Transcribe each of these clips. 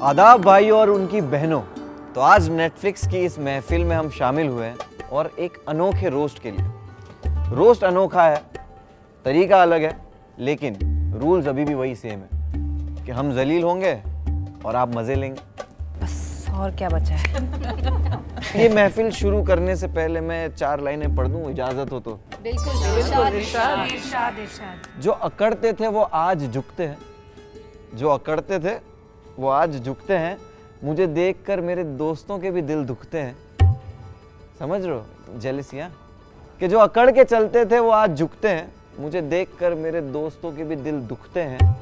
आदाब भाई और उनकी बहनों। तो आज नेटफ्लिक्स की इस महफिल में हम शामिल हुए हैं और एक अनोखे रोस्ट के लिए। रोस्ट अनोखा है, तरीका अलग है, लेकिन रूल्स अभी भी वही सेम है कि हम जलील होंगे और आप मजे लेंगे। बस और क्या बचा है। ये महफिल शुरू करने से पहले मैं 4 लाइनें पढ़ दूं, इजाजत हो तो। बिल्कुल इरशाद। जो अकड़ते थे वो आज झुकते हैं, जो अकड़ते थे वो आज झुकते हैं। मुझे देखकर मेरे दोस्तों के भी दिल दुखते हैं। समझ रहे हो जेलसियां? कि जो अकड़ के चलते थे वो आज झुकते हैं। मुझे देखकर मेरे दोस्तों के भी दिल दुखते हैं।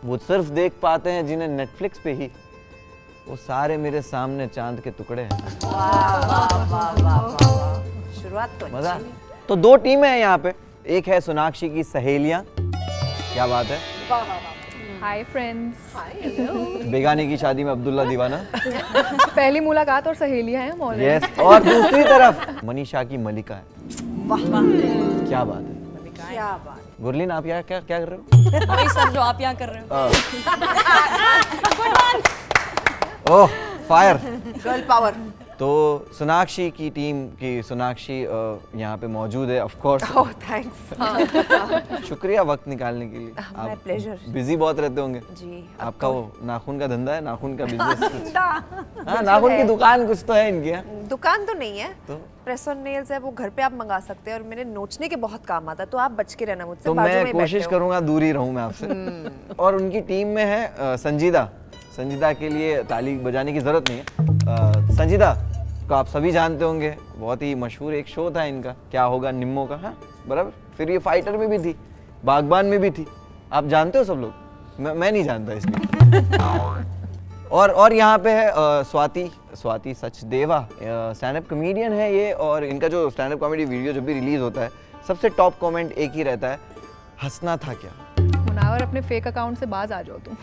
वो सिर्फ देख पाते हैं जिन्हें नेटफ्लिक्स पे ही, वो सारे मेरे सामने चांद के टुकड़े हैं। शुरुआत तो मजा। तो 2 टीमें हैं यहाँ पे। एक है सोनाक्षी की सहेलियां, क्या बात है, हाय फ्रेंड्स। बेगाने की शादी में अब्दुल्ला दीवाना। पहली मुलाकात और सहेलियां हैं मॉल। यस। और दूसरी तरफ मनीषा की मलिका है। क्या बात है, क्या बात। गुरलीन आप यहाँ क्या क्या कर रहे हो? वही सब जो आप यहाँ कर रहे हो। ओह फायर। Girl power. तो सोनाक्षी की टीम की सोनाक्षी यहाँ पे मौजूद है ऑफ कोर्स। Oh thanks. शुक्रिया वक्त निकालने के लिए। My pleasure. बिजी बहुत रहते होंगे जी। आपका वो नाखून का धंधा है, नाखून का बिजनेस। हाँ नाखून की दुकान कुछ तो है इनकी। हाँ? दुकान तो नहीं है, तो प्रेस ऑन नेल्स है, वो घर पे आप मंगा सकते हैं और मेरे नोचने के बहुत काम आता है, तो आप बच के रहना मुझसे। तो बाजू में मैं ही कोशिश बैठे हो। करूंगा दूर ही रहूं मैं आपसे। और उनकी टीम में है संजीदा। संजीदा के लिए ताली बजाने की जरूरत नहीं है। संजीदा को आप सभी जानते होंगे, बहुत ही मशहूर एक शो था इनका, क्या होगा निम्मो का। हाँ बराबर। फिर ये फाइटर में भी थी, बागबान में भी थी। आप जानते हो सब लोग, मैं नहीं जानता इसलिए। और यहाँ पे है Swati Sachdeva, stand up comedian है ये। और इनका जो स्टैंड अप कॉमेडी वीडियो जब भी रिलीज होता है, सबसे टॉप कमेंट एक ही रहता है, हंसना था क्या। मुनावर अपने फेक अकाउंट से बाज आ जाओ तुम।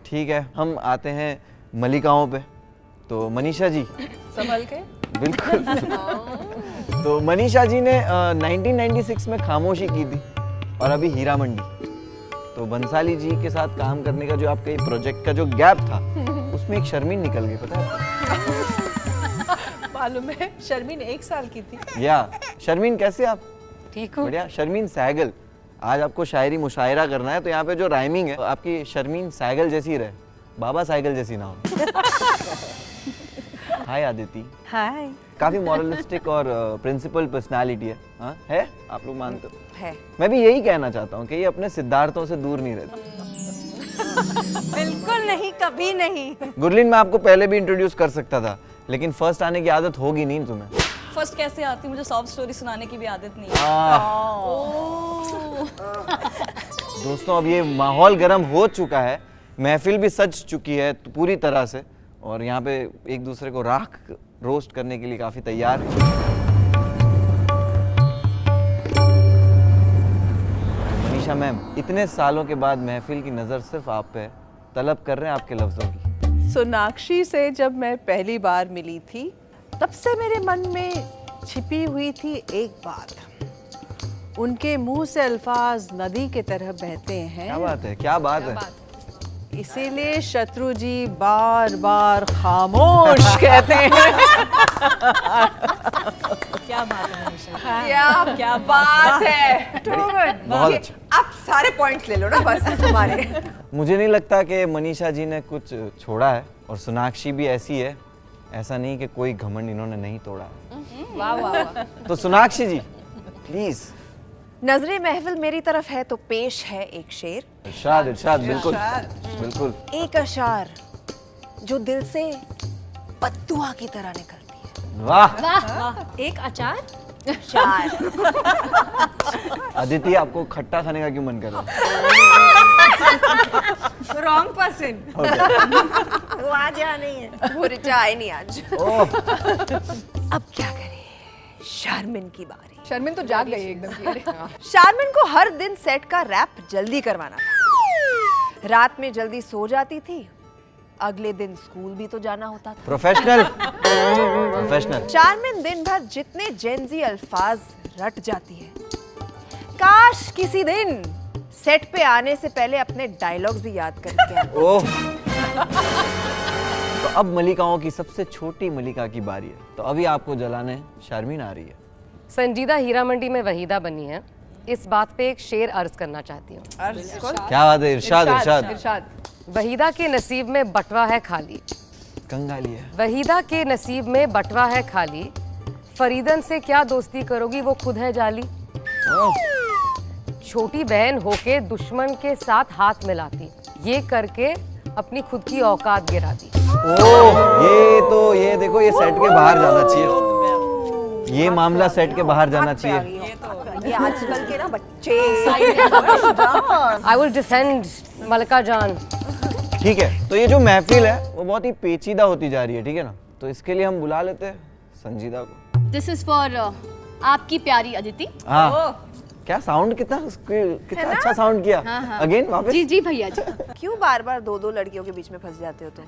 ठीक है, हम आते हैं मलिकाओं पे। तो मनीषा जी संभल के। बिल्कुल। तो मनीषा जी ने 1996 में खामोशी की थी और अभी हीरा मंडी। तो बंसाली जी के साथ काम करने का जो आपका ये प्रोजेक्ट का जो गैप था, उसमें एक शर्मीन निकल गई, पता है? मालूम है, शर्मीन 1 साल की थी। या शर्मीन कैसे आप? ठीक हूँ। बढ़िया। शर्मीन सहगल, आज आपको शायरी मुशायरा करना है, तो यहाँ पे जो राइमिंग है आपकी शर्मीन सहगल जैसी रहे, बाबा साइकिल जैसी ना हो। हाय आदिति। हाय। काफी मॉरलिस्टिक और प्रिंसिपल पर्सनालिटी है। हाँ है, आप लोग मानते हो? है। मैं भी यही कहना चाहता हूँ कि ये अपने सिद्धार्थों से दूर नहीं रहती। बिल्कुल नहीं, कभी नहीं। गुरलीन मैं आपको पहले भी इंट्रोड्यूस कर सकता था, लेकिन फर्स्ट आने की आदत होगी नहीं तुम्हें। फर्स्ट कैसे आती, मुझे सॉफ्ट स्टोरी सुनाने की भी आदत नहीं है। दोस्तों अब ये माहौल गर्म हो चुका है, महफिल भी सज चुकी है पूरी तरह से, और यहाँ पे एक दूसरे को राख रोस्ट करने के लिए काफी तैयार है। मनीषा मैम, इतने सालों के बाद महफिल की नजर सिर्फ आप पे है, तलब कर रहे हैं आपके लफ्जों की। सोनाक्षी से जब मैं पहली बार मिली थी, तब से मेरे मन में छिपी हुई थी एक बात। उनके मुंह से अल्फाज नदी की तरह बहते हैं। क्या बात है, क्या बात है। इसीलिए शत्रु जी बार बार खामोश कहते हैं। क्या बात है मनीषा। क्या बात है। बहुत अच्छा। आप सारे पॉइंट्स ले लो ना बस हमारे। मुझे नहीं लगता कि मनीषा जी ने कुछ छोड़ा है, और सोनाक्षी भी ऐसी है, ऐसा नहीं कि कोई घमंड इन्होंने नहीं तोड़ा है। वाह वाह वाह। तो सोनाक्षी जी प्लीज। नजरे महफिल मेरी तरफ है तो पेश है एक शेर। इरशाद इरशाद। बिल्कुल बिल्कुल। एक अशार जो दिल से बद्दुआ की तरह निकलती है। वाह। एक अचार। शार। अदिति आपको खट्टा खाने का क्यों मन कर रहा रॉन्ग पर्सन। है? वो आज यहाँ नहीं है, वो रिचा आए नहीं आज। ओह, अब क्या करें, शारमिन की बारी। शर्मिन तो जाग गई एकदम से। अरे शारमिन को हर दिन सेट का रैप जल्दी करवाना था। रात में जल्दी सो जाती थी, अगले दिन स्कूल भी तो जाना होता था। Professional professional. शारमिन दिन भर जितने जेनजी अल्फाज रट जाती है, काश किसी दिन सेट पे आने से पहले अपने डायलॉग्स भी याद करके आना। ओह। तो अब मलिकाओं की सबसे छोटी मलिका की बारी है, तो अभी आपको जलाने शारमीन आ रही है। संजीदा हीरा मंडी में वहीदा बनी है, इस बात पे एक शेर अर्ज करना चाहती हूँ। क्या बात है, इरशाद इरशाद। इरशाद। वहीदा के नसीब में बटवा है खाली, कंगाली है। वहीदा के नसीब में बटवा है खाली, फरीदन से क्या दोस्ती करोगी वो खुद है जाली। ओह, छोटी बहन होके दुश्मन के साथ हाथ मिलाती, ये करके अपनी खुद की औकात गिराती। ओह, ये देखो, ये सेट के बाहर जाना चाहिए। ये मामला सेट के बाहर जाना चाहिए। ये आजकल के ना बच्चे। आई विल डिफेंड मलका जान। ठीक है, तो ये जो महफिल है वो बहुत ही पेचीदा होती जा रही है, ठीक है ना? तो इसके लिए हम बुला लेते हैं संजीदा को। दिस इज फॉर आपकी प्यारी अदिति। हाँ, क्या साउंड, कितना अच्छा साउंड किया। अगेन वापस। जी जी भैया जी। क्यों बार बार दो दो लड़कियों के बीच में फंस जाते हो तुम?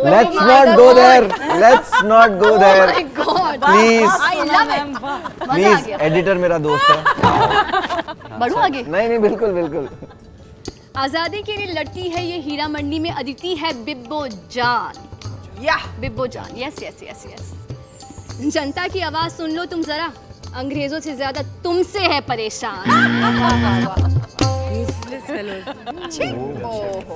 Let's not go there. Let's not go there. Please, I love it. मजा आ please. गया। एडिटर मेरा दोस्त है। बढ़ू आगे। नहीं, बिल्कुल बिल्कुल। आजादी के लिए लड़ती है ये हीरा मंडी में अदिति है बिब्बो जान। या बिब्बो जान, यस यस यस यस। जनता की आवाज सुन लो तुम जरा, अंग्रेजों से ज्यादा तुमसे है परेशान।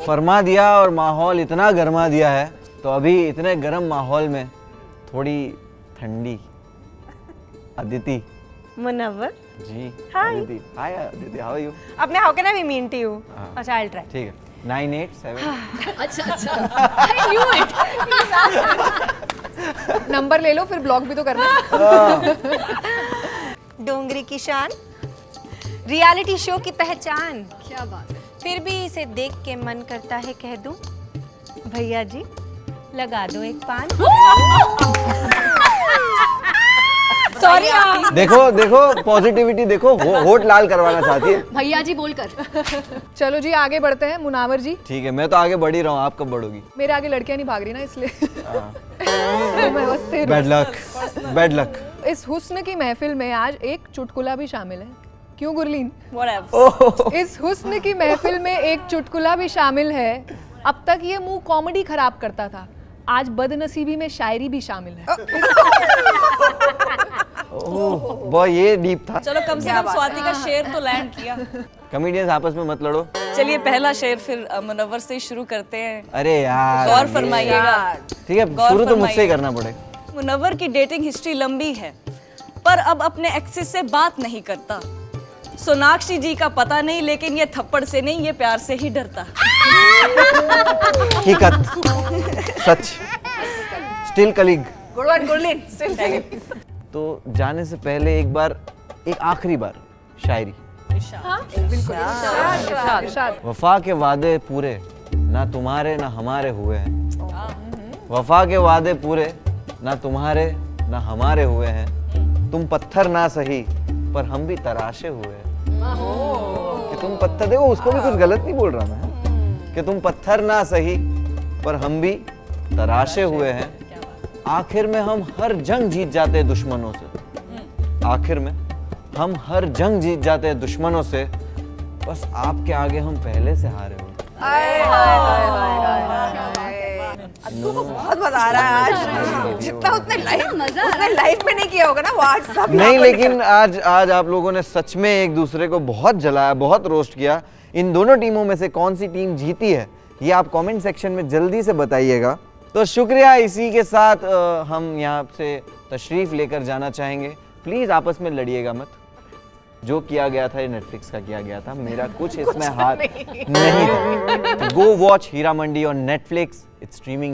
फरमा दिया और माहौल इतना गर्मा दिया है, तो अभी इतने गर्म माहौल में थोड़ी ठंडी अदिति मुनव्वर। जी। Hi. Aditi, hi Aditi, how are you? अब मैं how can I be mean to you? हाँ। अच्छा, आई विल ट्राई। ठीक है, 987। अच्छा अच्छा, आई न्यू इट। नंबर ले लो, फिर ब्लॉक भी तो करना है। डोंगरी की शान, रियलिटी शो की पहचान, क्या बात है। फिर भी इसे देख के मन करता है कह दूं, भैया जी लगा दो एक पान। सॉरी देखो पॉजिटिविटी देखो, होठ लाल करवाना चाहती है। भैया जी बोलकर। चलो जी आगे बढ़ते हैं। मुनावर जी, ठीक है, मैं तो आगे बढ़ ही रहा हूँ, आप कब बढ़ोगी? मेरे आगे लड़कियां नहीं भाग रही ना, इसलिए तो मैं बस स्थिर हूँ। Bad luck, bad luck. इस हुस्न की महफिल में आज एक चुटकुला भी शामिल है। क्यों गुरलीन? Whatever. इस हुस्न की महफिल में एक चुटकुला भी शामिल है। अब तक ये मुंह कॉमेडी खराब करता था, आज बदनसीबी में शायरी भी शामिल है। ओह, बहुत ये डीप था। चलो कम से कम स्वाति का शेर तो लैंड किया। कॉमेडियंस आपस में मत लड़ो। चलिए पहला शेर फिर मुनव्वर से ही शुरू करते हैं। अरे यार, गौर ये- फरमाइएगा। ठीक है, गौर शुरू तो मुझसे ही फरमाइए। करना पड़ेगा। मुनव्वर की डेटिंग हिस्ट्री लंबी है, पर अब अपने एक्सिस से बात नहीं करता। सोनाक्षी जी का पता नहीं, लेकिन ये थप्पड़ से नहीं, ये प्यार से ही डरता। हकीकत, सच, still colleague. Good one Gurleen. तो जाने से पहले एक बार, एक आखिरी बार शायरी। इरशाद। वफा के वादे पूरे ना तुम्हारे ना हमारे हुए हैं। वफा के वादे पूरे ना तुम्हारे ना हमारे हुए हैं। तुम पत्थर ना सही पर हम भी तराशे हुए हैं। कि तुम पत्थर, देखो उसको भी कुछ गलत नहीं बोल रहा मैं, कि तुम पत्थर ना सही पर हम भी तराशे हुए हैं। आखिर में हम हर जंग जीत जाते हैं दुश्मनों से। आखिर में हम हर जंग जीत जाते हैं दुश्मनों से, बस आपके आगे हम पहले से हारे हुए। तुमको बहुत मजा आ रहा है आज, जितना उसने लाइफ में नहीं किया होगा ना वो आज सब नहीं, यहाँ पर लेकिन आज आप लोगों ने सच में एक दूसरे को बहुत जलाया, बहुत रोस्ट किया। इन दोनों टीमों में से कौन सी टीम जीती है ये आप कमेंट सेक्शन में जल्दी से बताइएगा। तो शुक्रिया। इसी के साथ हम यहाँ से तशरीफ लेकर जाना चाहेंगे। प्लीज आपस में लड़िएगा मत। जो किया गया था ये नेटफ्लिक्स का किया गया था, मेरा कुछ इसमें हाथ नहीं था। Go watch Heera Mandi on Netflix, it's streaming.